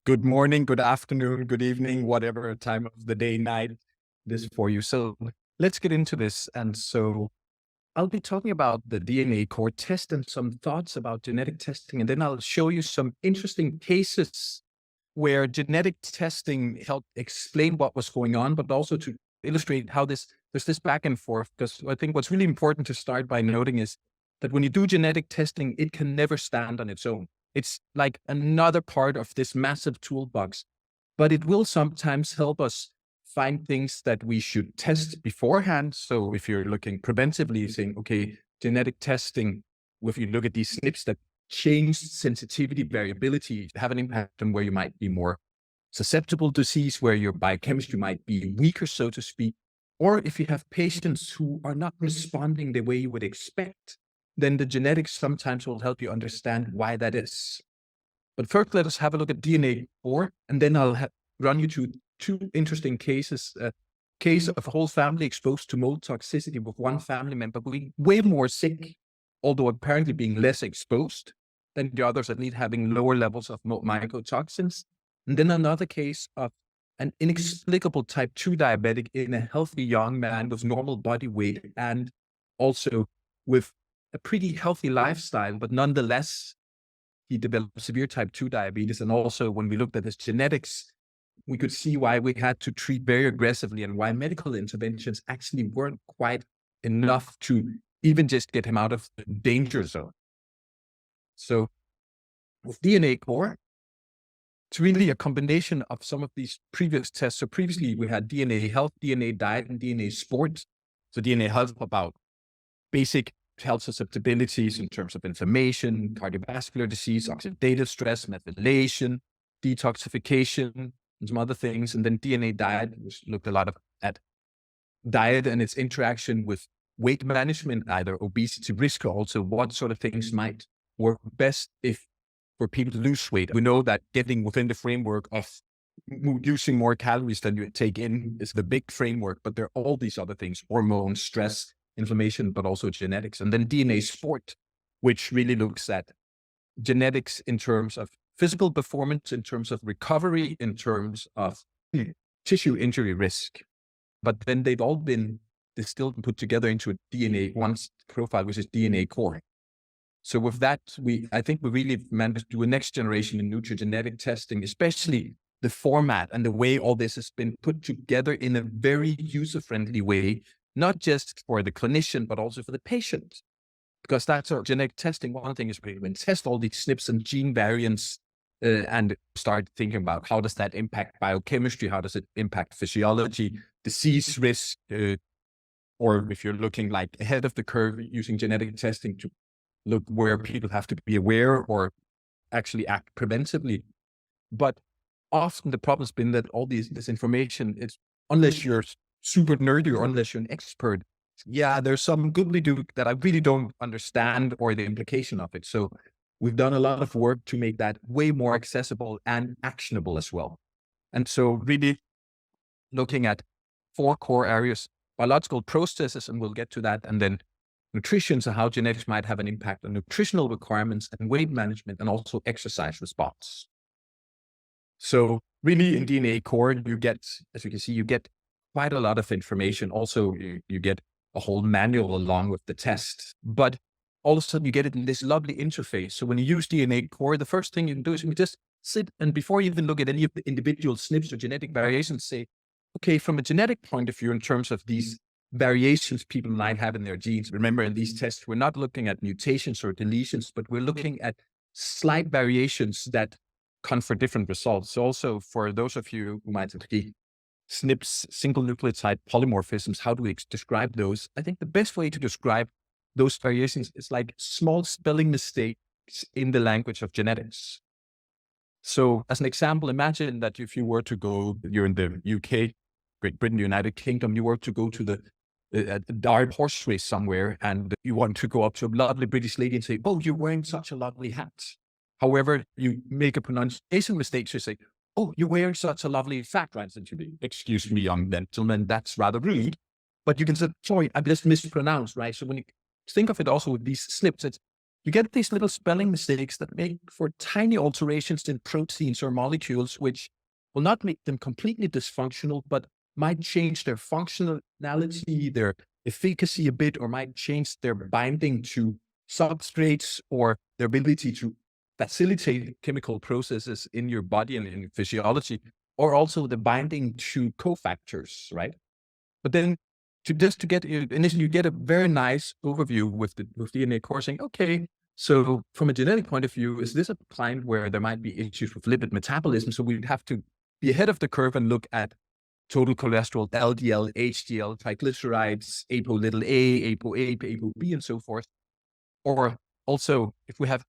Good morning, good afternoon, good evening, whatever time of the day, night it is for you. So let's get into this. And so I'll be talking about the DNACore test and some thoughts about genetic testing. And then I'll show you some interesting cases where genetic testing helped explain what was going on, but also to illustrate how there's this back and forth. Because I think what's really important to start by noting is that when you do genetic testing, it can never stand on its own. It's like another part of this massive toolbox, but it will sometimes help us find things that we should test beforehand. So if you're looking preventively, saying, okay, genetic testing, if you look at these SNPs that change sensitivity, variability, have an impact on where you might be more susceptible to disease, where your biochemistry might be weaker, so to speak. Or if you have patients who are not responding the way you would expect, then the genetics sometimes will help you understand why that is. But first, let us have a look at DNACore, and then I'll run you through two interesting cases. A case of a whole family exposed to mold toxicity with one family member being way more sick, although apparently being less exposed than the others, at least having lower levels of mycotoxins. And then another case of an inexplicable type 2 diabetic in a healthy young man with normal body weight and also with a pretty healthy lifestyle, but nonetheless, he developed severe type 2 diabetes. And also when we looked at his genetics, we could see why we had to treat very aggressively and why medical interventions actually weren't quite enough to even just get him out of the danger zone. So with DNACore, it's really a combination of some of these previous tests. So previously we had DNA health, DNA diet, and DNA sport. So DNA health about basic health susceptibilities in terms of inflammation, cardiovascular disease, oxidative stress, methylation, detoxification, and some other things. And then DNA diet, which looked a lot at diet and its interaction with weight management, either obesity risk, or also what sort of things might work best for people to lose weight. We know that getting within the framework of using more calories than you take in is the big framework, but there are all these other things: hormones, stress, inflammation, but also genetics. And then DNA sport, which really looks at genetics in terms of physical performance, in terms of recovery, in terms of tissue injury risk. But then they've all been distilled and put together into a DNA one profile, which is DNACore. So with that, I think we really managed to do a next generation in nutrigenetic testing, especially the format and the way all this has been put together in a very user-friendly way, not just for the clinician, but also for the patient. Because that's our genetic testing. One thing is we test all these SNPs and gene variants and start thinking about how does that impact biochemistry? How does it impact physiology, disease risk? Or if you're looking like ahead of the curve using genetic testing to look where people have to be aware or actually act preventively. But often the problem's been that all this information is, unless you're super nerdy or unless you're an expert, there's some gobbledygook that I really don't understand or the implication of it. So we've done a lot of work to make that way more accessible and actionable as well. And so really looking at 4 core areas: biological processes, and we'll get to that, and then nutrition, so how genetics might have an impact on nutritional requirements and weight management, and also exercise response. So really in DNACore, you get, as you can see, you get quite a lot of information. Also, you get a whole manual along with the test, but all of a sudden you get it in this lovely interface. So when you use DNACore, the first thing you can do is you can just sit, and before you even look at any of the individual SNPs or genetic variations, say, okay, from a genetic point of view, in terms of these variations people might have in their genes. Remember, in these tests, we're not looking at mutations or deletions, but we're looking at slight variations that confer different results. So also for those of you who might be SNPs, single nucleotide polymorphisms, how do we describe those? I think the best way to describe those variations is like small spelling mistakes in the language of genetics. So as an example, imagine that if you were to go, you're in the UK, Great Britain, United Kingdom, you were to go to the dark horse race somewhere, and you want to go up to a lovely British lady and say, "Oh, you're wearing such a lovely hat." However, you make a pronunciation mistake. So you say, "Oh, you're wearing such a lovely hat," right? And you be, "Excuse me, young gentleman, that's rather rude." But you can say, "Sorry, I just mispronounced," right? So when you think of it also with these SNPs, it's you get these little spelling mistakes that make for tiny alterations in proteins or molecules, which will not make them completely dysfunctional, but might change their functionality, their efficacy a bit, or might change their binding to substrates or their ability to facilitate chemical processes in your body and in physiology, or also the binding to cofactors, right? But then to get initially, you get a very nice overview with DNACore saying, okay, so from a genetic point of view, is this a client where there might be issues with lipid metabolism? So we'd have to be ahead of the curve and look at total cholesterol, LDL, HDL, triglycerides, ApoA, ApoA, ApoB, and so forth. Or also, if we have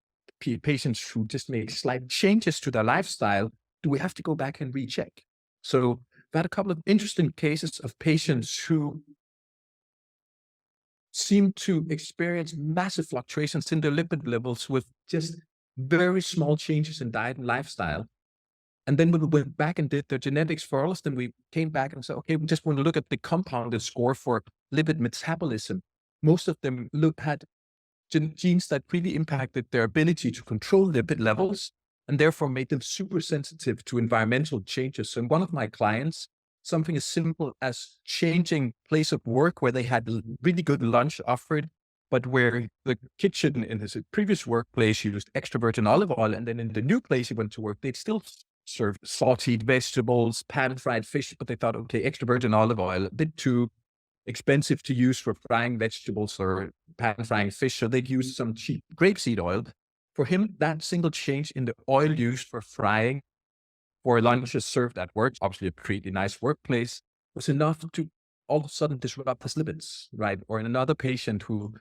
patients who just make slight changes to their lifestyle, do we have to go back and recheck? So I've had a couple of interesting cases of patients who seem to experience massive fluctuations in their lipid levels with just very small changes in diet and lifestyle. And then when we went back and did their genetics for all of them, we came back and said, okay, we just want to look at the compounded score for lipid metabolism. Most of them had genes that really impacted their ability to control lipid levels and therefore made them super sensitive to environmental changes. So in one of my clients, something as simple as changing place of work where they had really good lunch offered, but where the kitchen in his previous workplace used extra virgin olive oil, and then in the new place he went to work, they'd still serve sauteed vegetables, pan-fried fish, but they thought, okay, extra virgin olive oil, a bit too expensive to use for frying vegetables or pan-frying fish, so they'd use some cheap grapeseed oil. For him, that single change in the oil used for frying for lunches served at work, obviously a pretty nice workplace, was enough to all of a sudden disrupt his lipids, right? Or in another patient who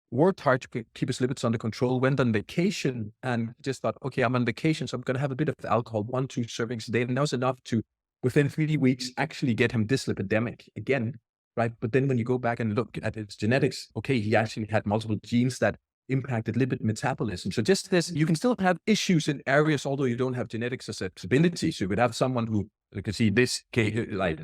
worked hard to keep his lipids under control, went on vacation and just thought, okay, I'm on vacation, so I'm going to have a bit of alcohol, 1-2 servings a day. And that was enough to, within 3 weeks, actually get him dyslipidemic again, right? But then when you go back and look at his genetics, okay, he actually had multiple genes that impacted lipid metabolism. So just this, you can still have issues in areas, although you don't have genetic susceptibility. So you could have someone who, you can see this case, like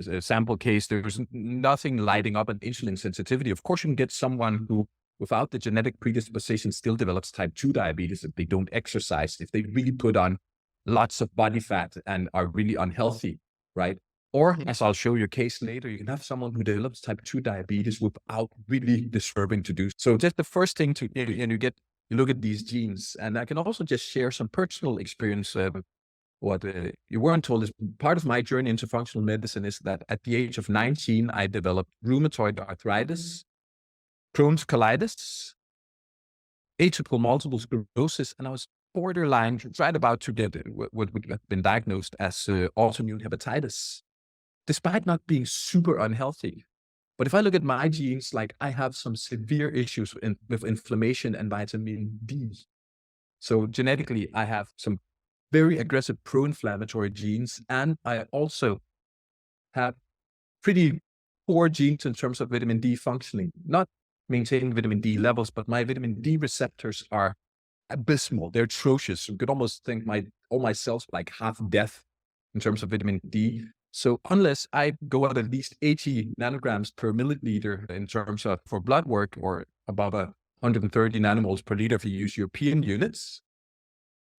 a sample case, there's nothing lighting up an insulin sensitivity. Of course, you can get someone who, without the genetic predisposition, still develops type 2 diabetes if they don't exercise, if they really put on lots of body fat and are really unhealthy, right? Or, as I'll show you a case later, you can have someone who develops type 2 diabetes without really disturbing to do. So just the first thing to, you look at these genes. And I can also just share some personal experience. What you weren't told is part of my journey into functional medicine is that at the age of 19, I developed rheumatoid arthritis, Crohn's colitis, atypical multiple sclerosis, and I was borderline, right about to get what would have been diagnosed as autoimmune hepatitis, despite not being super unhealthy. But if I look at my genes, like I have some severe issues with inflammation and vitamin D. So genetically, I have some very aggressive pro-inflammatory genes, and I also have pretty poor genes in terms of vitamin D functioning, not maintaining vitamin D levels, but my vitamin D receptors are abysmal. They're atrocious. You could almost think all my cells like half death in terms of vitamin D. So unless I go out at least 80 nanograms per milliliter in terms of for blood work, or above 130 nanomoles per liter if you use European units,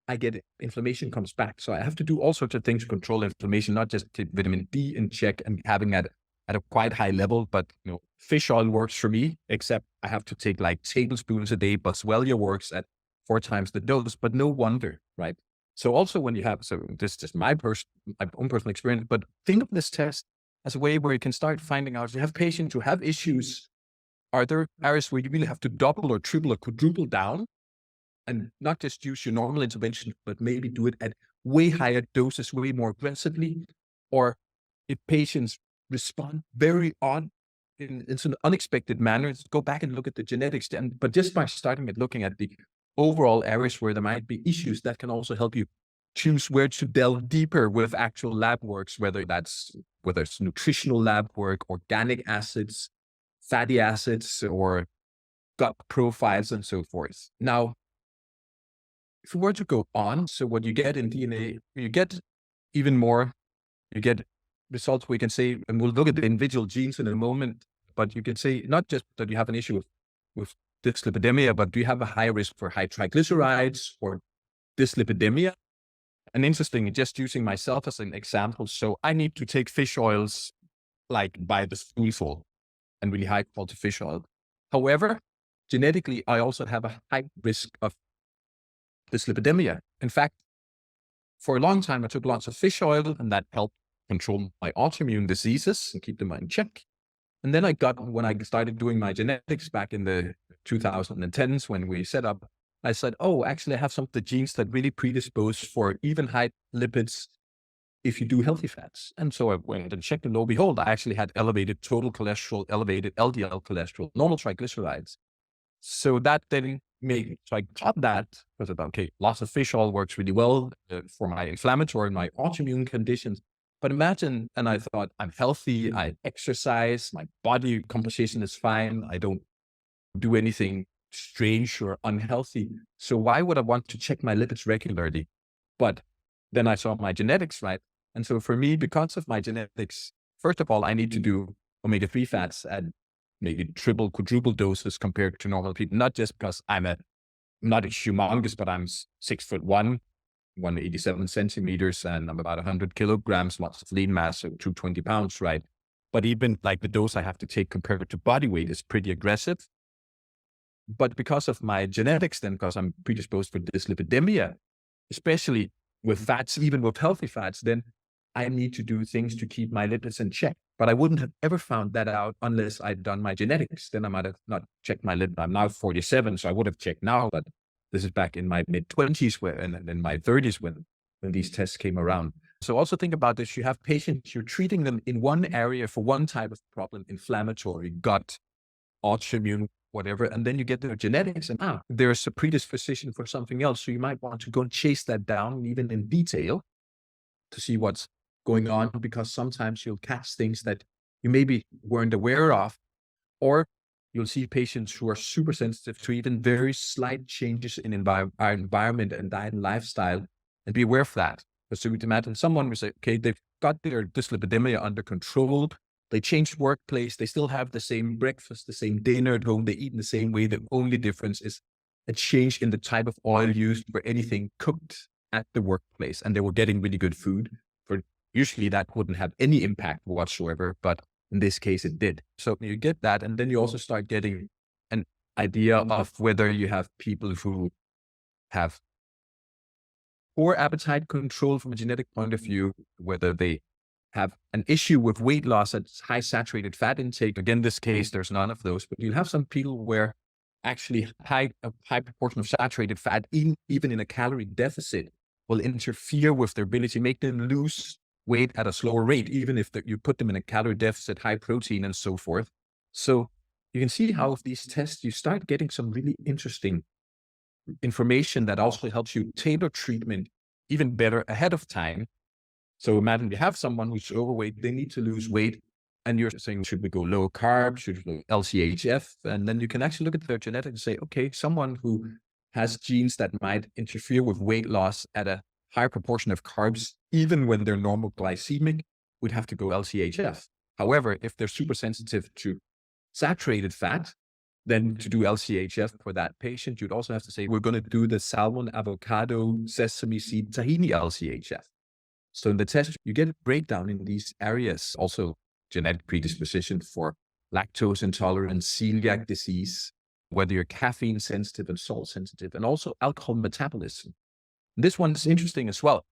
I get inflammation comes back. So I have to do all sorts of things to control inflammation, not just keep vitamin D in check and having at a quite high level, but fish oil works for me, except I have to take like tablespoons a day. Boswellia works at 4 times the dose, but no wonder, right? So also when you have, so this is my own personal experience, but think of this test as a way where you can start finding out if you have patients who have issues, are there areas where you really have to double or triple or quadruple down and not just use your normal intervention, but maybe do it at way higher doses, way more aggressively? Or if patients respond very odd in some unexpected manners, go back and look at the genetics. But just by starting at looking at the overall areas where there might be issues, that can also help you choose where to delve deeper with actual lab works, whether it's nutritional lab work, organic acids, fatty acids, or gut profiles, and so forth. Now, if we were to go on, so what you get in DNA, you get even more, you get results where you can say, and we'll look at the individual genes in a moment, but you can say not just that you have an issue with dyslipidemia, but do you have a high risk for high triglycerides or dyslipidemia? And interesting, just using myself as an example. So I need to take fish oils like by the spoonful and really high quality fish oil. However, genetically, I also have a high risk of dyslipidemia. In fact, for a long time, I took lots of fish oil and that helped control my autoimmune diseases and keep them in check. And then when I started doing my genetics back in the 2010s, when we set up, I said, oh, actually I have some of the genes that really predispose for even high lipids if you do healthy fats. And so I went and checked, and lo and behold, I actually had elevated total cholesterol, elevated LDL cholesterol, normal triglycerides. So that then so I got that because I thought, okay, lots of fish oil works really well for my inflammatory and my autoimmune conditions. But imagine, and I thought, I'm healthy, I exercise, my body composition is fine, I don't do anything strange or unhealthy. So why would I want to check my lipids regularly? But then I saw my genetics, right? And so for me, because of my genetics, first of all, I need to do omega-3 fats at maybe triple, quadruple doses compared to normal people, not just because I'm not humongous, but I'm 6'1", 187 centimeters, and I'm about 100 kilograms, lots of lean mass, so 220 pounds, right? But even like the dose I have to take compared to body weight is pretty aggressive. But because of my genetics, then because I'm predisposed for dyslipidemia, especially with fats, even with healthy fats, then I need to do things to keep my lipids in check. But I wouldn't have ever found that out unless I'd done my genetics. Then I might have not checked my lipid. I'm now 47, so I would have checked now, but this is back in my mid-20s and in my 30s when these tests came around. So also think about this. You have patients, you're treating them in one area for one type of problem, inflammatory, gut, autoimmune, whatever, and then you get their genetics and there's a predisposition for something else. So you might want to go and chase that down even in detail to see what's going on, because sometimes you'll catch things that you maybe weren't aware of, or you'll see patients who are super sensitive to even very slight changes in our environment and diet and lifestyle, and be aware of that. So you can imagine someone will say, okay, they've got their dyslipidemia under control, they changed workplace, they still have the same breakfast, the same dinner at home, they eat in the same way. The only difference is a change in the type of oil used for anything cooked at the workplace, and they were getting really good food. Usually that wouldn't have any impact whatsoever, but in this case it did. So you get that, and then you also start getting an idea of whether you have people who have poor appetite control from a genetic point of view, whether they have an issue with weight loss at high saturated fat intake. Again, in this case, there's none of those, but you'll have some people where actually a high proportion of saturated fat, even in a calorie deficit, will interfere with their ability to make them lose weight at a slower rate, even if you put them in a calorie deficit, high protein, and so forth. So you can see how with these tests, you start getting some really interesting information that also helps you tailor treatment even better ahead of time. So imagine you have someone who's overweight, they need to lose weight, and you're saying, should we go low carb, should we go LCHF? And then you can actually look at their genetics and say, okay, someone who has genes that might interfere with weight loss at a higher proportion of carbs, even when they're normal glycemic, would have to go LCHF. However, if they're super sensitive to saturated fat, then to do LCHF for that patient, you'd also have to say, we're going to do the salmon, avocado, sesame seed, tahini LCHF. So in the test, you get a breakdown in these areas, also genetic predisposition for lactose intolerance, celiac disease, whether you're caffeine sensitive and salt sensitive, and also alcohol metabolism. This one is interesting as well.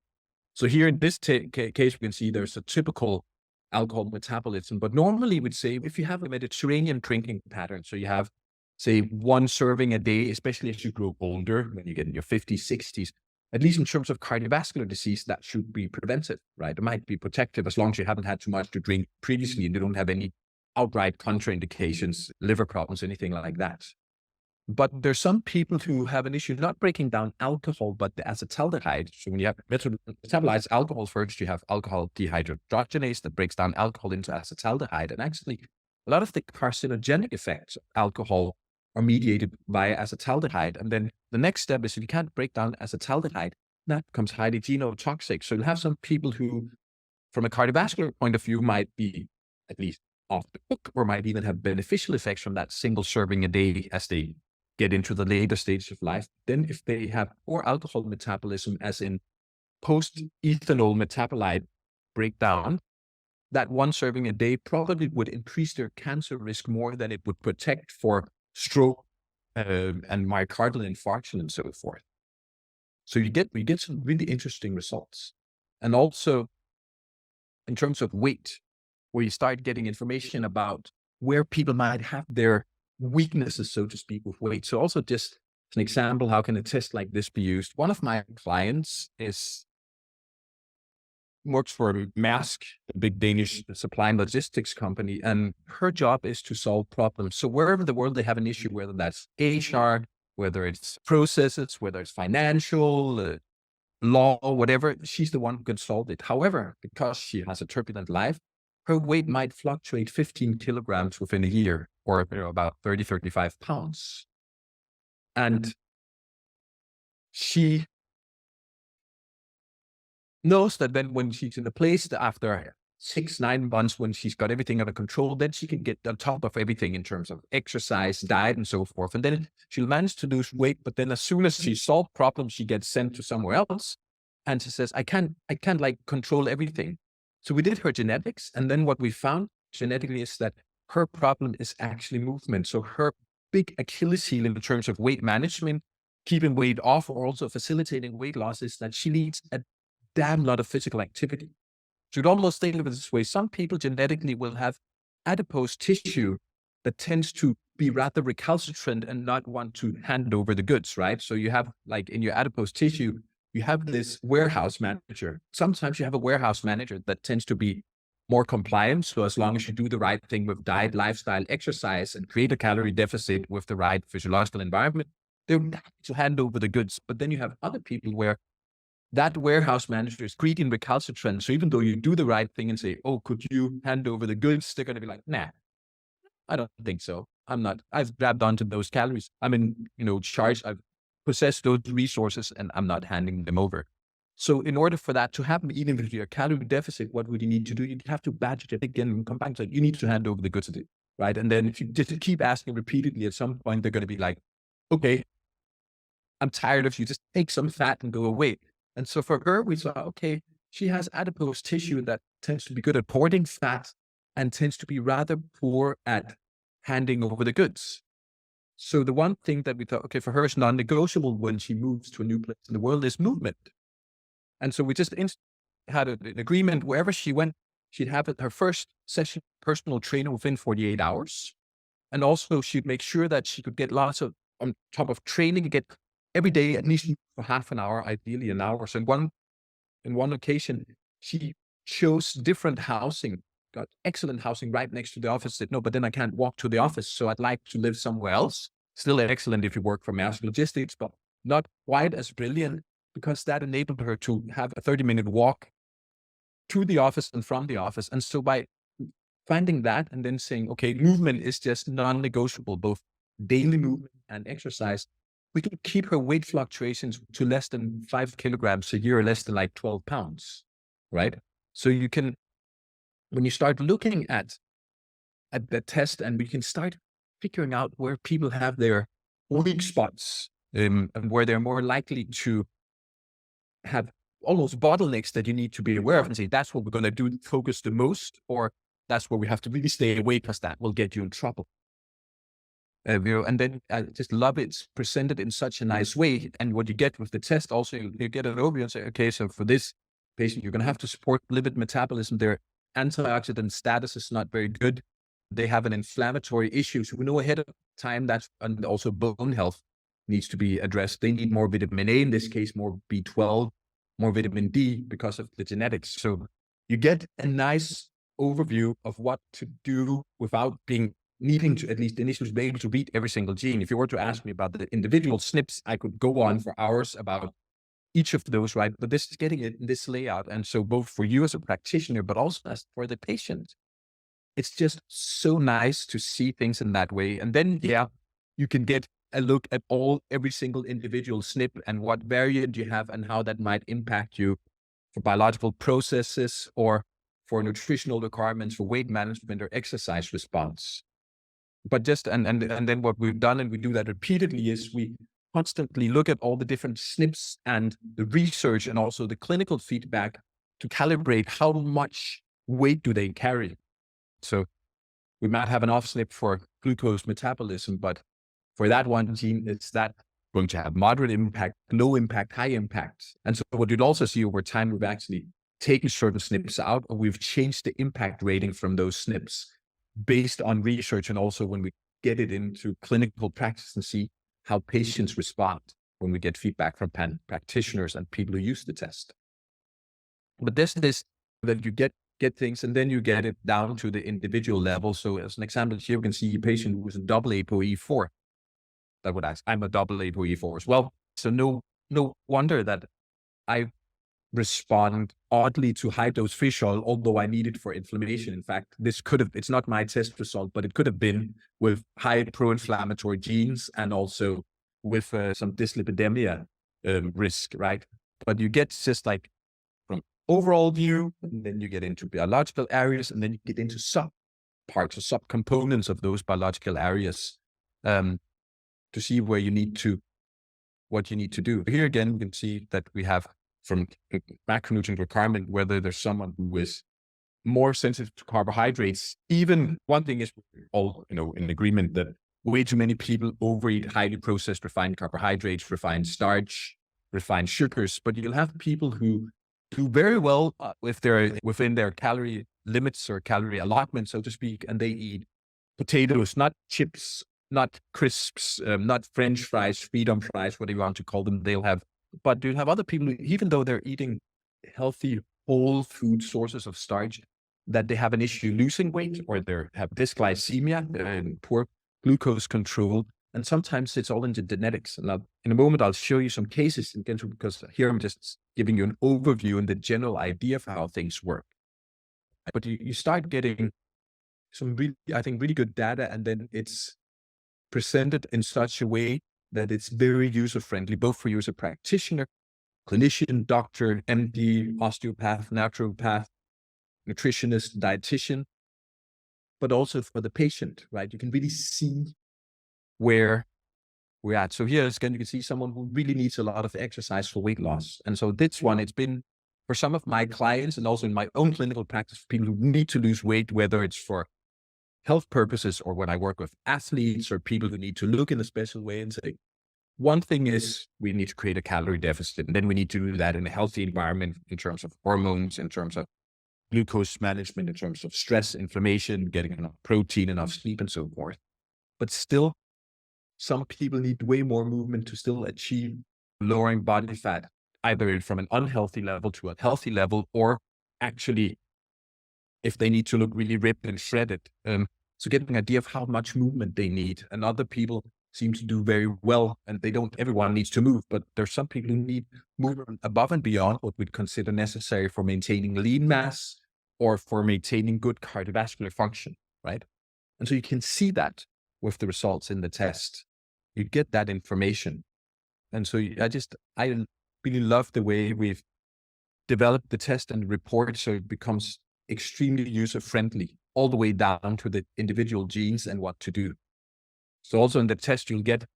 So here in this case, we can see there's a typical alcohol metabolism, but normally we'd say if you have a Mediterranean drinking pattern, so you have, say, one serving a day, especially as you grow older, when you get in your 50s, 60s, at least in terms of cardiovascular disease, that should be preventive, right? It might be protective as long as you haven't had too much to drink previously and you don't have any outright contraindications, liver problems, anything like that. But there's some people who have an issue not breaking down alcohol, but the acetaldehyde. So when you have metabolized alcohol first, you have alcohol dehydrogenase that breaks down alcohol into acetaldehyde. And actually, a lot of the carcinogenic effects of alcohol are mediated via acetaldehyde. And then the next step is if you can't break down acetaldehyde, that becomes highly genotoxic. So you'll have some people who, from a cardiovascular point of view, might be at least off the hook or might even have beneficial effects from that single serving a day as they get into the later stages of life. Then if they have poor alcohol metabolism, as in post-ethanol metabolite breakdown, that one serving a day probably would increase their cancer risk more than it would protect for stroke and myocardial infarction and so forth. So we get some really interesting results. And also in terms of weight, where you start getting information about where people might have their weaknesses, so to speak, with weight. So also just as an example, how can a test like this be used? One of my clients works for Maersk, a big Danish supply and logistics company, and her job is to solve problems. So wherever in the world they have an issue, whether that's HR, whether it's processes, whether it's financial, law, whatever, she's the one who can solve it. However, because she has a turbulent life, her weight might fluctuate 15 kilograms within a year, or about 30, 35 pounds. And she knows that then when she's in a place that after 6-9 months, when she's got everything under control, then she can get on top of everything in terms of exercise, diet, and so forth. And then she'll manage to lose weight. But then as soon as she solves problems, she gets sent to somewhere else. And she says, I can't like control everything. So we did her genetics. And then what we found genetically is that her problem is actually movement. So her big Achilles heel in terms of weight management, keeping weight off, or also facilitating weight loss, is that she needs a damn lot of physical activity. So you'd almost think of it this way. Some people genetically will have adipose tissue that tends to be rather recalcitrant and not want to hand over the goods, right? So you have, like in your adipose tissue, you have this warehouse manager. Sometimes you have a warehouse manager that tends to be more compliant. So as long as you do the right thing with diet, lifestyle, exercise, and create a calorie deficit with the right physiological environment, they're not to hand over the goods. But then you have other people where that warehouse manager is greedy and recalcitrant. So even though you do the right thing and say, oh, could you hand over the goods? They're going to be like, nah, I don't think so. I'm not. I've grabbed onto those calories. I'm in, charge. I've possessed those resources and I'm not handing them over. So in order for that to happen, even if you're a calorie deficit, what would you need to do? You'd have to badge it again and come back to it. You need to hand over the goods, right? And then if you just keep asking repeatedly, at some point, they're going to be like, okay, I'm tired of you. Just take some fat and go away. And so for her, we saw, okay, she has adipose tissue that tends to be good at hoarding fat and tends to be rather poor at handing over the goods. So the one thing that we thought, okay, for her is non-negotiable when she moves to a new place in the world is movement. And so we just had an agreement wherever she went, she'd have her first session personal trainer within 48 hours. And also she'd make sure that she could get lots of, on top of training, get every day, at least for half an hour, ideally an hour. So in one occasion, she chose different housing, got excellent housing right next to the office. Said, no, but then I can't walk to the office. So I'd like to live somewhere else. Still excellent if you work for Maersk Logistics, but not quite as brilliant, because that enabled her to have a 30-minute walk to the office and from the office. And so by finding that and then saying, okay, movement is just non-negotiable, both daily movement and exercise, we can keep her weight fluctuations to less than 5 kilograms a year, or less than like 12 pounds, right? So you can, when you start looking at the test, and we can start figuring out where people have their weak spots, and where they're more likely to have almost bottlenecks that you need to be aware of and say, that's what we're going to do, focus the most, or that's where we have to really stay away because that will get you in trouble. And then I just love it's presented in such a nice way. And what you get with the test, also you get an overview and say, okay, so for this patient, you're going to have to support lipid metabolism. Their antioxidant status is not very good. They have an inflammatory issue. So we know ahead of time that, and also bone health needs to be addressed. They need more vitamin A, in this case, more B12, more vitamin D because of the genetics. So you get a nice overview of what to do without needing to at least initially be able to read every single gene. If you were to ask me about the individual SNPs, I could go on for hours about each of those, right? But this is getting it in this layout. And so both for you as a practitioner, but also as for the patient, it's just so nice to see things in that way. And then, yeah, you can get a look at every single individual SNP and what variant you have and how that might impact you for biological processes or for nutritional requirements for weight management or exercise response. But just, and then what we've done, and we do that repeatedly, is we constantly look at all the different SNPs and the research and also the clinical feedback to calibrate how much weight do they carry. So we might have an off SNP for glucose metabolism, but for that one gene, it's that going to have moderate impact, low impact, high impact. And so what you'd also see over time, we've actually taken certain SNPs out, or we've changed the impact rating from those SNPs based on research. And also when we get it into clinical practice and see how patients respond when we get feedback from practitioners and people who use the test. But this is that you get things, and then you get it down to the individual level. So as an example, here we can see a patient who was a double ApoE4 that would ask, I'm a double ApoE4 as well. So no wonder that I respond oddly to high dose fish oil, although I need it for inflammation. In fact, it's not my test result, but it could have been with high pro-inflammatory genes and also with some dyslipidemia risk, right? But you get just like from overall view, and then you get into biological areas, and then you get into sub parts or sub components of those biological areas to see where you need to, what you need to do. Here again, we can see that we have from macronutrient requirement, whether there's someone who is more sensitive to carbohydrates. Even one thing is all, in agreement that way too many people overeat highly processed refined carbohydrates, refined starch, refined sugars, but you'll have people who do very well if they're within their calorie limits or calorie allotment, so to speak, and they eat potatoes, not chips, not crisps, not French fries, freedom fries, whatever you want to call them. But you have other people who, even though they're eating healthy, whole food sources of starch, that they have an issue losing weight, or they have dysglycemia and poor glucose control. And sometimes it's all in the genetics. And in a moment, I'll show you some cases because here I'm just giving you an overview and the general idea of how things work. But you start getting some really good data, and then it's presented in such a way that it's very user-friendly, both for you as a practitioner, clinician, doctor, MD, osteopath, naturopath, nutritionist, dietitian, but also for the patient, right? You can really see where we're at. So here again, you can see someone who really needs a lot of exercise for weight loss. And so this one, it's been for some of my clients and also in my own clinical practice, for people who need to lose weight, whether it's for health purposes or when I work with athletes or people who need to look in a special way and say, one thing is we need to create a calorie deficit, and then we need to do that in a healthy environment in terms of hormones, in terms of glucose management, in terms of stress, inflammation, getting enough protein, enough sleep, and so forth. But still, some people need way more movement to still achieve lowering body fat, either from an unhealthy level to a healthy level, or actually if they need to look really ripped and shredded. So getting an idea of how much movement they need. And other people seem to do very well, and everyone needs to move, but there's some people who need movement above and beyond what we'd consider necessary for maintaining lean mass or for maintaining good cardiovascular function, right? And so you can see that with the results in the test. You get that information. And so I really love the way we've developed the test and the report so it becomes extremely user-friendly, all the way down to the individual genes and what to do. So also in the test, you'll get,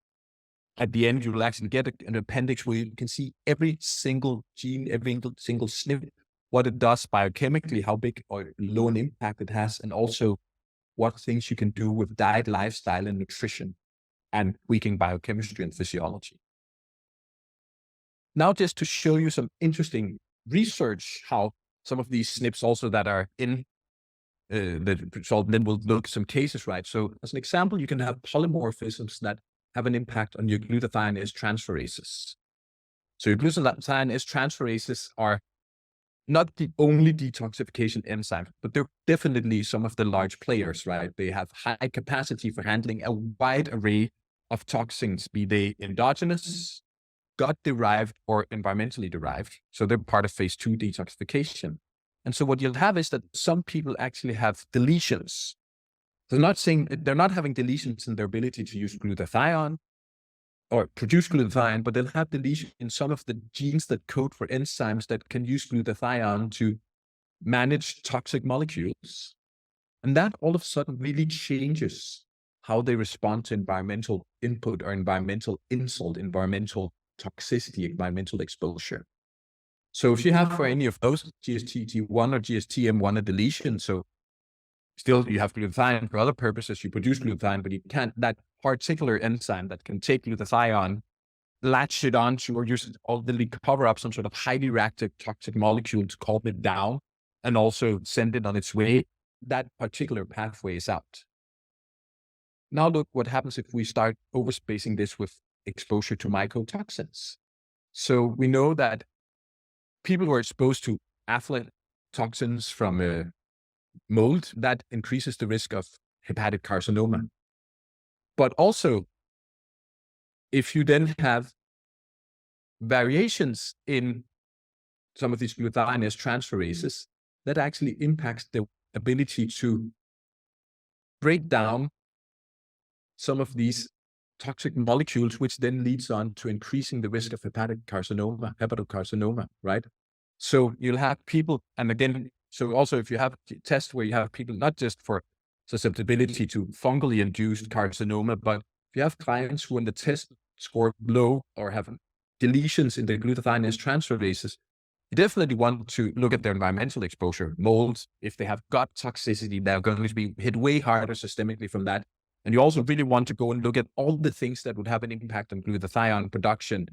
at the end, you'll actually get an appendix where you can see every single gene, every single SNP, what it does biochemically, how big or low an impact it has, and also what things you can do with diet, lifestyle, and nutrition, and tweaking biochemistry and physiology. Now, just to show you some interesting research, how some of these SNPs also that are in the result, then we'll look at some cases, right? So as an example, you can have polymorphisms that have an impact on your glutathione transferases. So your glutathione transferases are not the only detoxification enzyme, but they're definitely some of the large players, right? They have high capacity for handling a wide array of toxins, be they endogenous, gut-derived, or environmentally derived. So they're part of phase 2 detoxification. And so what you'll have is that some people actually have deletions. They're not having deletions in their ability to use glutathione or produce glutathione, but they'll have deletion in some of the genes that code for enzymes that can use glutathione to manage toxic molecules. And that all of a sudden really changes how they respond to environmental input or environmental insult, environmental toxicity, environmental exposure. So if you have for any of those GST1 or GSTM1 a deletion, so still you have glutathione for other purposes, you produce glutathione, but you can't, that particular enzyme that can take glutathione, latch it onto or use it ultimately cover up some sort of highly reactive toxic molecule to calm it down and also send it on its way, that particular pathway is out. Now look what happens if we start overspacing this with exposure to mycotoxins. So we know that people who are exposed to aflatoxins from mold, that increases the risk of hepatic carcinoma. But also, if you then have variations in some of these glutathinase transferases, that actually impacts the ability to break down some of these toxic molecules, which then leads on to increasing the risk of hepatic carcinoma, hepatocarcinoma, right? So you'll have people, and again, so also if you have a test where you have people not just for susceptibility to fungally induced carcinoma, but if you have clients who in the test score low or have deletions in the glutathinase transferases, you definitely want to look at their environmental exposure. Molds, if they have gut toxicity, they're going to be hit way harder systemically from that. And you also really want to go and look at all the things that would have an impact on glutathione production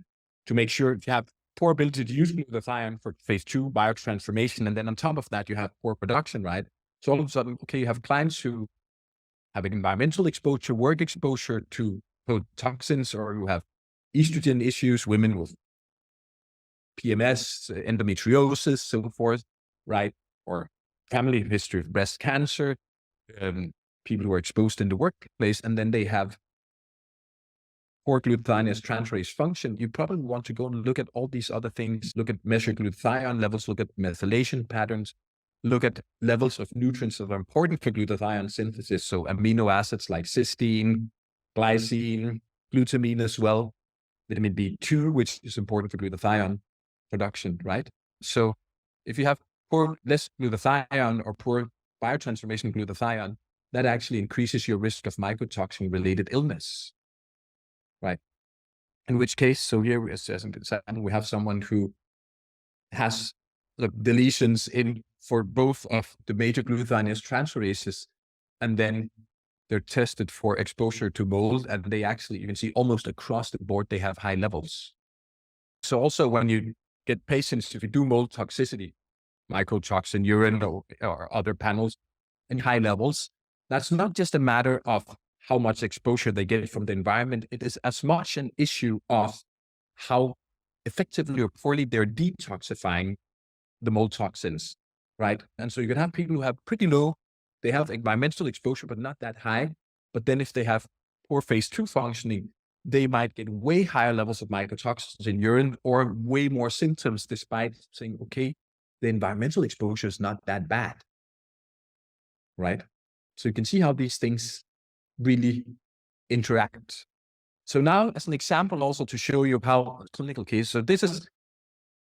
to make sure if you have poor ability to use glutathione for phase 2 biotransformation, and then on top of that, you have poor production, right? So all of a sudden, okay, you have clients who have an environmental exposure, work exposure to toxins, or who have estrogen issues, women with PMS, endometriosis, so forth, right? Or family history of breast cancer, people who are exposed in the workplace, and then they have poor glutathinase transferase function, you probably want to go and look at all these other things, look at measured glutathione levels, look at methylation patterns, look at levels of nutrients that are important for glutathione synthesis. So amino acids like cysteine, glycine, glutamine as well, vitamin B2, which is important for glutathione production, right? So if you have less glutathione or poor biotransformation glutathione, that actually increases your risk of mycotoxin-related illness, right? In which case, so here, as an example, we have someone who has deletions in for both of the major glutathinase transferases, and then they're tested for exposure to mold, and they actually, you can see almost across the board, they have high levels. So also when you get patients, if you do mold toxicity, mycotoxin urine or other panels in high levels, that's not just a matter of how much exposure they get from the environment. It is as much an issue of how effectively or poorly they're detoxifying the mold toxins, right? And so you can have people who have pretty low, they have environmental exposure, but not that high. But then if they have poor phase 2 functioning, they might get way higher levels of mycotoxins in urine or way more symptoms, despite saying, okay, the environmental exposure is not that bad, right? So you can see how these things really interact. So now as an example also to show you how clinical case, so this is,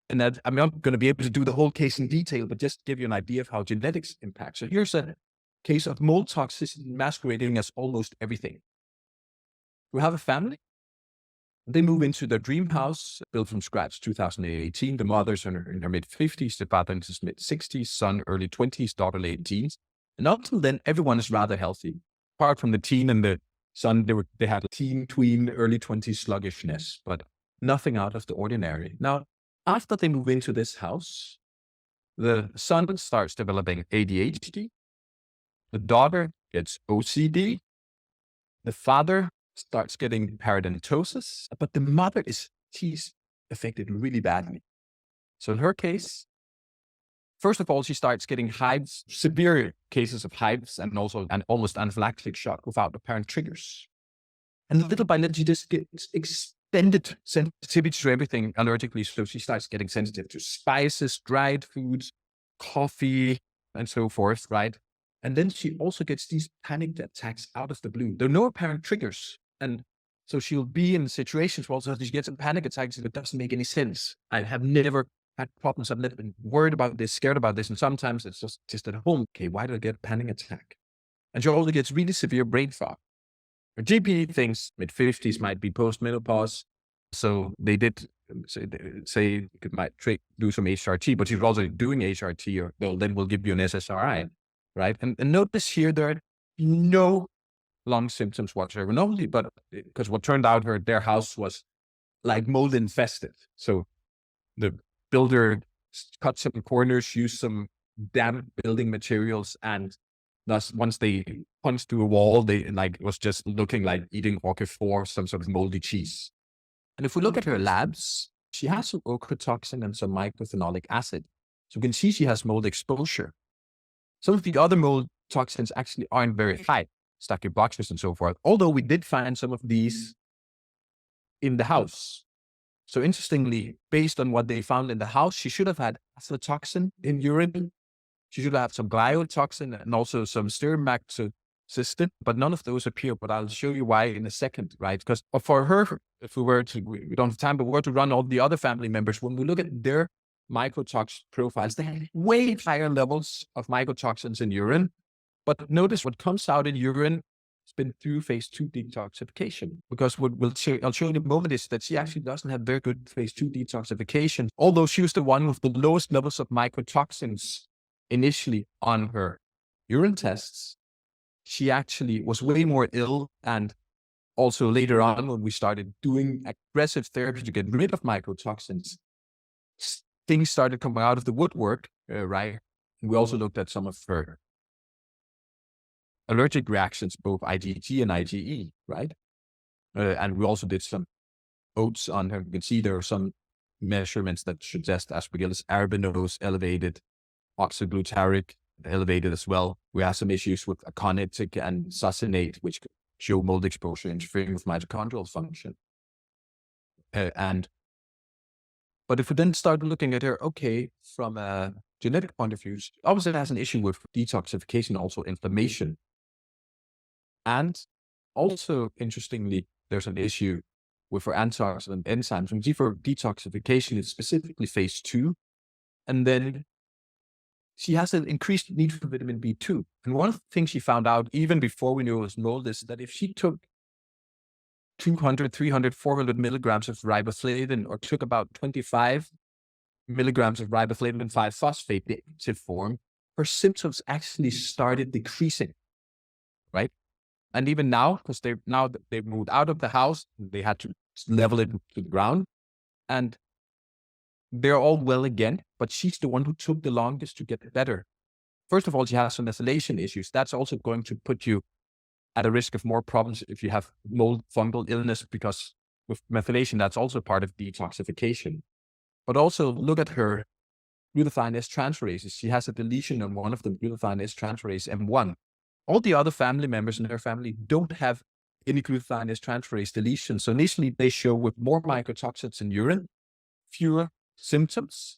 and that I'm not going to be able to do the whole case in detail, but just give you an idea of how genetics impact. So here's a case of mold toxicity masquerading as almost everything. We have a family. They move into their dream house, built from scratch, 2018. The mother's in her mid-50s, the father in his mid-60s, son early 20s, daughter late teens. And up until then, everyone is rather healthy. Apart from the teen and the son, they had teen, tween, early 20s sluggishness, but nothing out of the ordinary. Now, after they move into this house, the son starts developing ADHD. The daughter gets OCD. The father starts getting parodontosis, but the mother she's affected really badly. So in her case, first of all, she starts getting hives, severe cases of hives, and also an almost anaphylactic shock without apparent triggers. And little by little, she just gets extended sensitivity to everything allergically. So she starts getting sensitive to spices, dried foods, coffee, and so forth, right? And then she also gets these panic attacks out of the blue. There are no apparent triggers. And so she'll be in situations where also she gets a panic attacks and it doesn't make any sense. I have never had problems. I've never been worried about this, scared about this. And sometimes it's just at home. Okay, why did I get a panic attack? And she also gets really severe brain fog. Her GP thinks mid-50s might be post-menopause. So they did say you might do some HRT, but she's also doing HRT, or then we'll give you an SSRI, right? And notice here, there are no lung symptoms whatsoever. Normally, but because what turned out, their house was like mold infested. So the builder cut some corners, used some damp building materials, and thus once they punched through a wall, they it was just looking like eating Roquefort, some sort of moldy cheese. And if we look at her labs, she has some ochratoxin and some mycophenolic acid. So you can see she has mold exposure. Some of the other mold toxins actually aren't very high, Stachyboxys and so forth, although we did find some of these in the house. So interestingly, based on what they found in the house, she should have had aflatoxin in urine. She should have some gliotoxin and also some stirmactocystin, but none of those appear. But I'll show you why in a second, right? Because for her, if we don't have time, but we were to run all the other family members, when we look at their mycotoxin profiles, they have way higher levels of mycotoxins in urine. But notice what comes out in urine has been through phase 2 detoxification. Because what I'll show you in a moment is that she actually doesn't have very good phase 2 detoxification, although she was the one with the lowest levels of mycotoxins initially on her urine tests. She actually was way more ill, and also later on, when we started doing aggressive therapy to get rid of mycotoxins, things started coming out of the woodwork, right? We also looked at some of her allergic reactions, both IgG and IgE, right? And we also did some oats on her. You can see there are some measurements that suggest Aspergillus arabinose elevated, oxyglutaric elevated as well. We have some issues with aconitic and succinate, which show mold exposure interfering with mitochondrial function. But if we then start looking at her, okay, from a genetic point of view, obviously it has an issue with detoxification, also inflammation. And also, interestingly, there's an issue with her antioxidant enzymes. When you see for detoxification, it's specifically phase 2. And then she has an increased need for vitamin B2. And one of the things she found out, even before we knew it was mold, is that if she took 200, 300, 400 milligrams of riboflavin, or took about 25 milligrams of riboflavin 5-phosphate, the active form, her symptoms actually started decreasing, right? And even now, because they've moved out of the house, they had to level it to the ground, and they're all well again, but she's the one who took the longest to get better. First of all, she has some methylation issues. That's also going to put you at a risk of more problems if you have mold fungal illness, because with methylation, that's also part of detoxification. But also look at her glutathione S transferases. She has a deletion on one of them, glutathione S transferase M1. All the other family members in her family don't have any glutathione S transferase deletion. So initially they show with more mycotoxins in urine, fewer symptoms.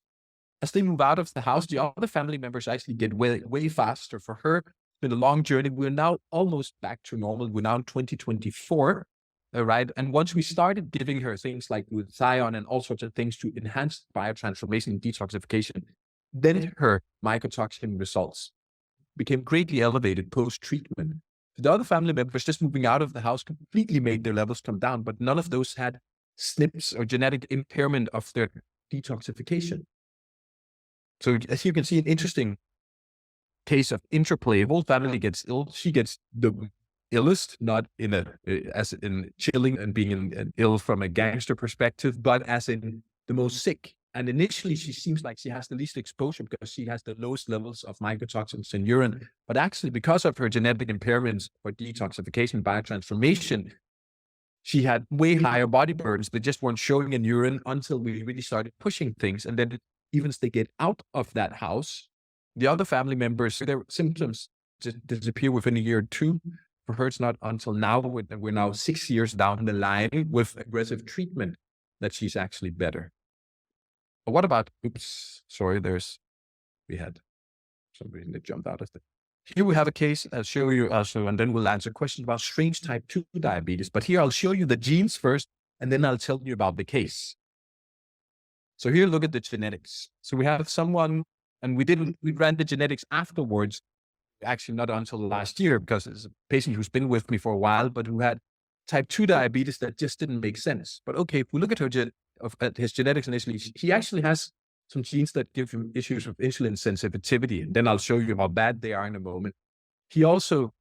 As they move out of the house, the other family members actually get way faster. For her, it's been a long journey. We're now almost back to normal. We're now in 2024, right? And once we started giving her things like glutathione and all sorts of things to enhance biotransformation and detoxification, then her mycotoxin results became greatly elevated post-treatment. The other family members just moving out of the house completely made their levels come down, but none of those had SNPs or genetic impairment of their detoxification. So as you can see, an interesting case of interplay. Whole family gets ill. She gets the illest, not in as in chilling and being ill from a gangster perspective, but as in the most sick. And initially, she seems like she has the least exposure because she has the lowest levels of mycotoxins in urine. But actually, because of her genetic impairments for detoxification, biotransformation, she had way higher body burdens that just weren't showing in urine until we really started pushing things. And then even as they get out of that house, the other family members, their symptoms just disappear within a year or two. For her, it's not until now, we're now 6 years down the line with aggressive treatment, that she's actually better. But what about, we had somebody that jumped out of the. Here we have a case. I'll show you also, and then we'll answer questions about strange type 2 diabetes. But here I'll show you the genes first, and then I'll tell you about the case. So here, look at the genetics. So we have someone, and we ran the genetics afterwards, actually not until last year, because it's a patient who's been with me for a while, but who had type 2 diabetes that just didn't make sense. But okay, if we look at at his genetics initially, he actually has some genes that give him issues with insulin sensitivity. And then I'll show you how bad they are in a moment. He also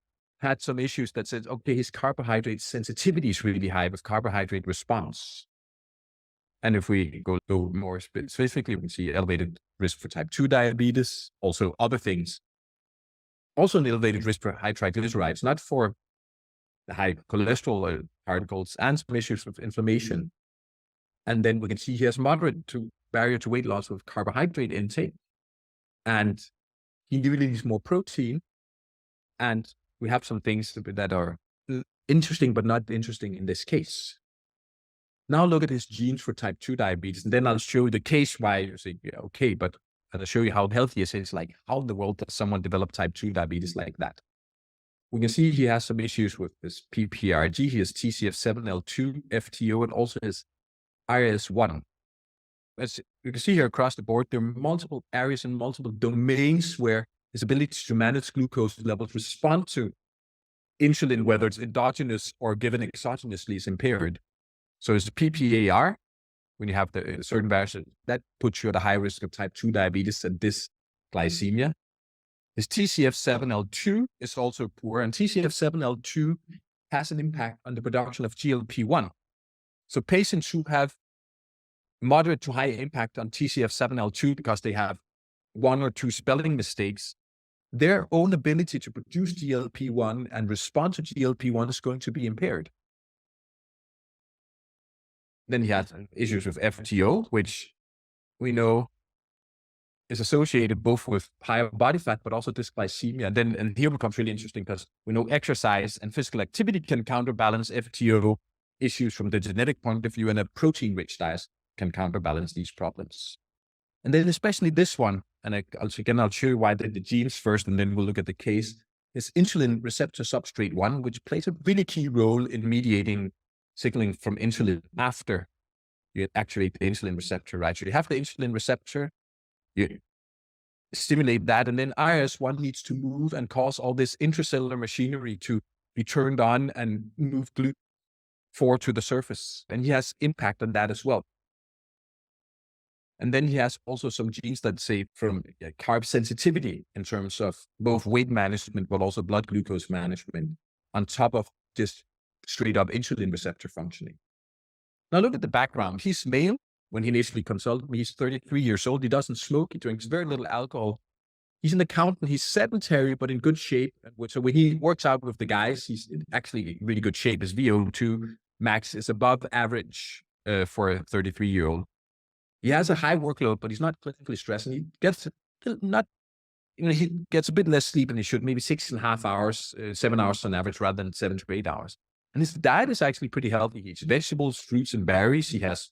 had some issues that said, okay, his carbohydrate sensitivity is really high with carbohydrate response. And if we go more specifically, we can see elevated risk for type 2 diabetes, also other things. Also an elevated risk for high triglycerides, not for the high cholesterol particles, and some issues with inflammation. And then we can see he has moderate to barrier to weight loss with carbohydrate intake. And he really needs more protein. And we have some things that are interesting, but not interesting in this case. Now look at his genes for type 2 diabetes. And then I'll show you the case why you say, yeah, okay, but I'll show you how healthy it is. Like, how in the world does someone develop type 2 diabetes like that? We can see he has some issues with his PPRG. He has TCF7L2, FTO, and also his IRS1. As you can see here across the board, there are multiple areas and multiple domains where his ability to manage glucose levels respond to insulin, whether it's endogenous or given exogenously, is impaired. So his PPAR, when you have the certain variation, that puts you at a high risk of type 2 diabetes and dysglycemia. His TCF7L2 is also poor, and TCF7L2 has an impact on the production of GLP-1. So patients who have moderate to high impact on TCF7L2 because they have 1 or 2 spelling mistakes, their own ability to produce GLP-1 and respond to GLP-1 is going to be impaired. Then he has issues with FTO, which we know is associated both with higher body fat, but also dysglycemia. And here becomes really interesting because we know exercise and physical activity can counterbalance FTO issues from the genetic point of view, and a protein-rich diet can counterbalance these problems. And then especially this one, and I'll show you why the genes first, and then we'll look at the case, is insulin receptor substrate 1, which plays a really key role in mediating signaling from insulin after you activate the insulin receptor, right? So you have the insulin receptor, you stimulate that, and then IRS1 needs to move and cause all this intracellular machinery to be turned on and move GLUT4 to the surface. And he has impact on that as well. And then he has also some genes that say from carb sensitivity in terms of both weight management, but also blood glucose management, on top of just straight up insulin receptor functioning. Now look at the background. He's male. When he initially consulted me, he's 33 years old. He doesn't smoke. He drinks very little alcohol. He's an accountant. He's sedentary, but in good shape. So when he works out with the guys, he's actually in really good shape. His VO2 max is above average for a 33-year-old. He has a high workload, but he's not clinically stressed. And he gets he gets a bit less sleep than he should, maybe 6.5 hours, 7 hours on average, rather than 7 to 8 hours. And his diet is actually pretty healthy. He eats vegetables, fruits, and berries. He has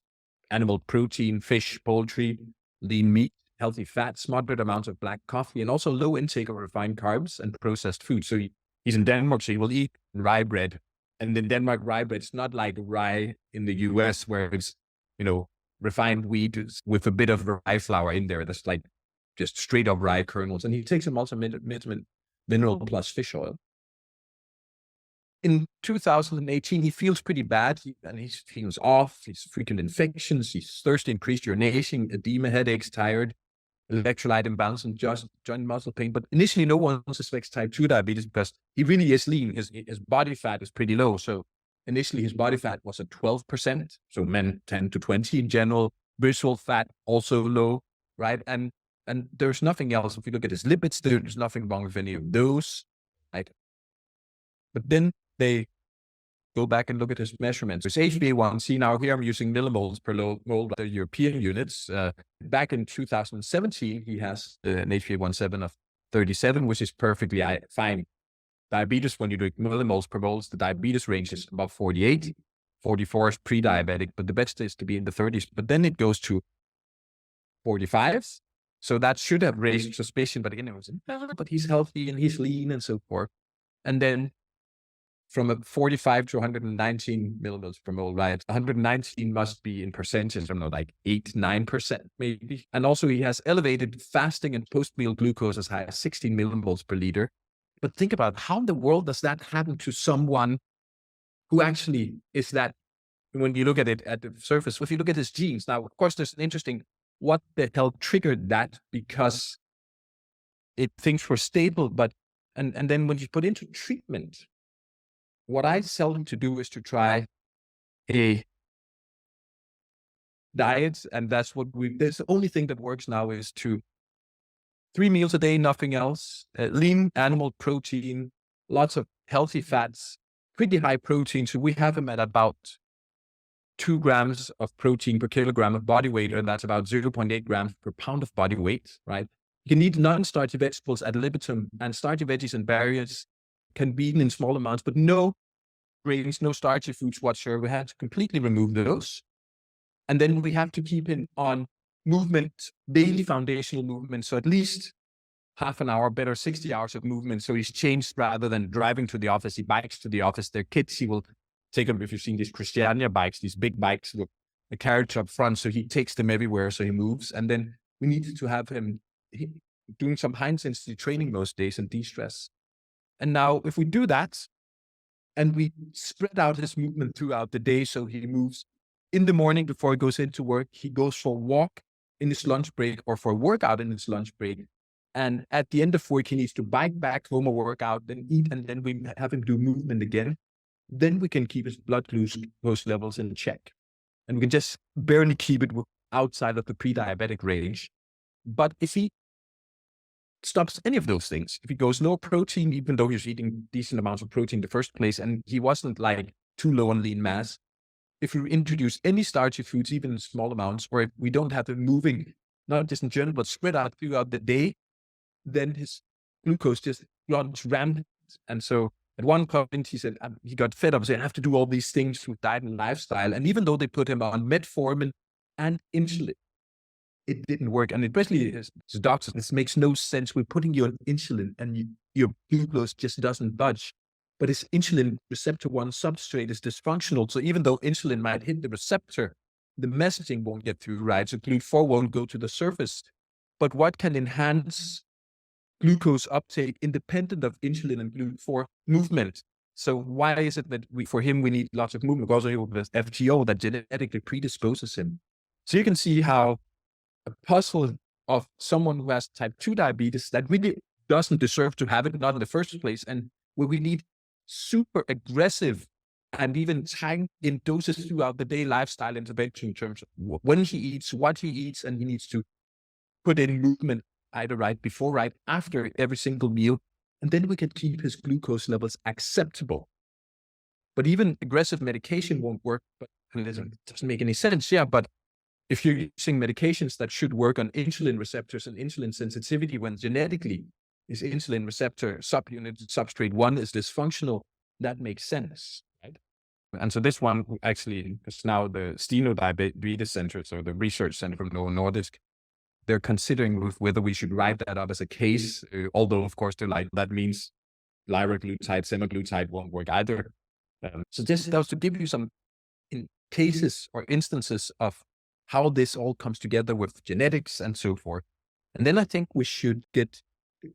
animal protein, fish, poultry, lean meat, healthy fats, moderate amounts of black coffee, and also low intake of refined carbs and processed food. So he's in Denmark, so he will eat rye bread. And in Denmark, rye bread is not like rye in the US where it's, refined wheat with a bit of rye flour in there. That's like just straight up rye kernels. And he takes a multivitamin mineral plus fish oil. In 2018, he feels pretty bad. He feels off. He's frequent infections. He's thirsty, increased urination, edema, headaches, tired, electrolyte imbalance, and just joint muscle pain. But initially, no one suspects type 2 diabetes because he really is lean. His body fat is pretty low. So initially, his body fat was at 12%. So men 10 to 20 in general. Visceral fat also low, right? And there's nothing else. If you look at his lipids, there's nothing wrong with any of those, right? But then they go back and look at his measurements. His HbA1c, now here I'm using millimoles per mole, the European units. Back in 2017, he has an HbA1c of 37, which is perfectly fine. Diabetes, when you do millimoles per moles, the diabetes range is above 48. 44 is pre-diabetic, but the best is to be in the 30s. But then it goes to 45. So that should have raised suspicion. But again, it was, but he's healthy and he's lean and so forth. And then from a 45 to 119 millimoles per mole, right? 119 must be in percentage, I don't know, like 8-9% maybe. And also he has elevated fasting and post-meal glucose as high as 16 millimoles per liter. But think about how in the world does that happen to someone who actually is that when you look at it at the surface. If you look at his genes, now, of course, there's an interesting, what the hell triggered that, because things were stable, but, and then when you put into treatment, what I tell him to do is to try a diet. And that's the only thing that works now is 3 meals a day, nothing else, lean animal protein, lots of healthy fats, pretty high protein. So we have him at about 2 grams of protein per kilogram of body weight, and that's about 0.8 grams per pound of body weight, right? You can eat non-starchy vegetables ad libitum, and starchy veggies and berries can be eaten in small amounts, but no grains, no starchy foods whatsoever. We have to completely remove those. And then we have to keep him on movement, daily foundational movement. So at least half an hour, better 60 hours of movement. So he's changed, rather than driving to the office, he bikes to the office. Their kids, he will take them, if you've seen these Christiania bikes, these big bikes with a carriage up front. So he takes them everywhere. So he moves. And then we needed to have him doing some Heinz Institute training most days and de-stress. And now if we do that and we spread out his movement throughout the day, so he moves in the morning before he goes into work, he goes for a walk in his lunch break or for a workout in his lunch break. And at the end of work, he needs to bike back home or work out, then eat, and then we have him do movement again. Then we can keep his blood glucose levels in check. And we can just barely keep it outside of the pre-diabetic range. But if he stops any of those things, if he goes no protein, even though he's eating decent amounts of protein in the first place, and he wasn't like too low on lean mass, if we introduce any starchy foods, even in small amounts, or if we don't have him moving, not just in general, but spread out throughout the day, then his glucose just runs rampant. And so at one point he said he got fed up, saying, I have to do all these things with diet and lifestyle. And even though they put him on metformin and insulin, it didn't work. And especially as doctors, this makes no sense. We're putting you on insulin and your glucose just doesn't budge. But his insulin receptor 1 substrate is dysfunctional. So even though insulin might hit the receptor, the messaging won't get through, right? So GLUT4 won't go to the surface. But what can enhance glucose uptake independent of insulin and GLUT4? Movement. So why is it that for him, we need lots of movement? Because of the FTO that genetically predisposes him. So you can see how a puzzle of someone who has type 2 diabetes that really doesn't deserve to have it, not in the first place, and where we need super aggressive and even time in doses throughout the day lifestyle intervention in terms of when he eats, what he eats, and he needs to put in movement either right before, right after every single meal. And then we can keep his glucose levels acceptable. But even aggressive medication won't work, but it doesn't make any sense. Yeah, but if you're using medications that should work on insulin receptors and insulin sensitivity, when genetically his insulin receptor subunit substrate 1 is dysfunctional, that makes sense, right? And so this one actually is now the Steno Diabetes Center, so the research center from Novo Nordisk. They're considering whether we should write that up as a case, although of course they're like, that means liraglutide, semaglutide won't work either. So that was to give you some cases or instances of how this all comes together with genetics and so forth. And then I think we should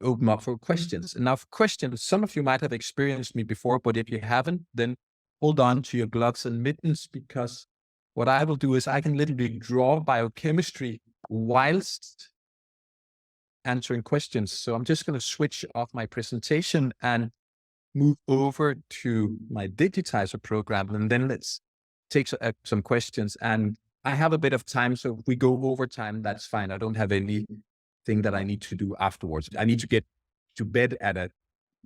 open up for questions. And now for questions, some of you might have experienced me before, but if you haven't, then hold on to your gloves and mittens, because what I will do is I can literally draw biochemistry whilst answering questions. So I'm just going to switch off my presentation and move over to my digitizer program, and then let's take some questions. And I have a bit of time, so if we go over time, that's fine. I don't have anything that I need to do afterwards. I need to get to bed at a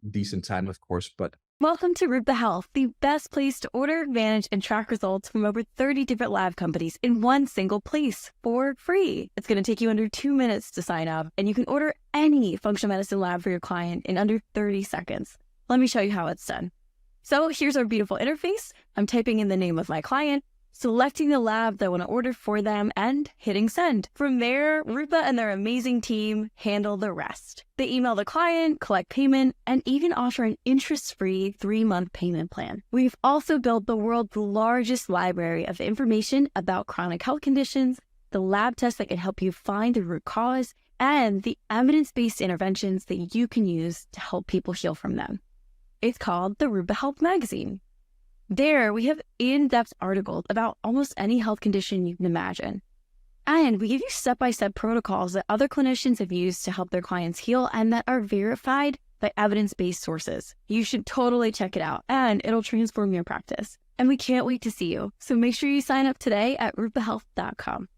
decent time, of course, but welcome to Rupa Health, the best place to order, manage, and track results from over 30 different lab companies in one single place for free. It's going to take you under 2 minutes to sign up, and you can order any functional medicine lab for your client in under 30 seconds. Let me show you how it's done. So here's our beautiful interface. I'm typing in the name of my client, selecting the lab that I want to order for them, and hitting send. From there, Rupa and their amazing team handle the rest. They email the client, collect payment, and even offer an interest-free 3-month payment plan. We've also built the world's largest library of information about chronic health conditions, the lab tests that can help you find the root cause, and the evidence-based interventions that you can use to help people heal from them. It's called the Rupa Health Magazine. There, we have in-depth articles about almost any health condition you can imagine. And we give you step-by-step protocols that other clinicians have used to help their clients heal and that are verified by evidence-based sources. You should totally check it out, and it'll transform your practice. And we can't wait to see you. So make sure you sign up today at rootthealth.com.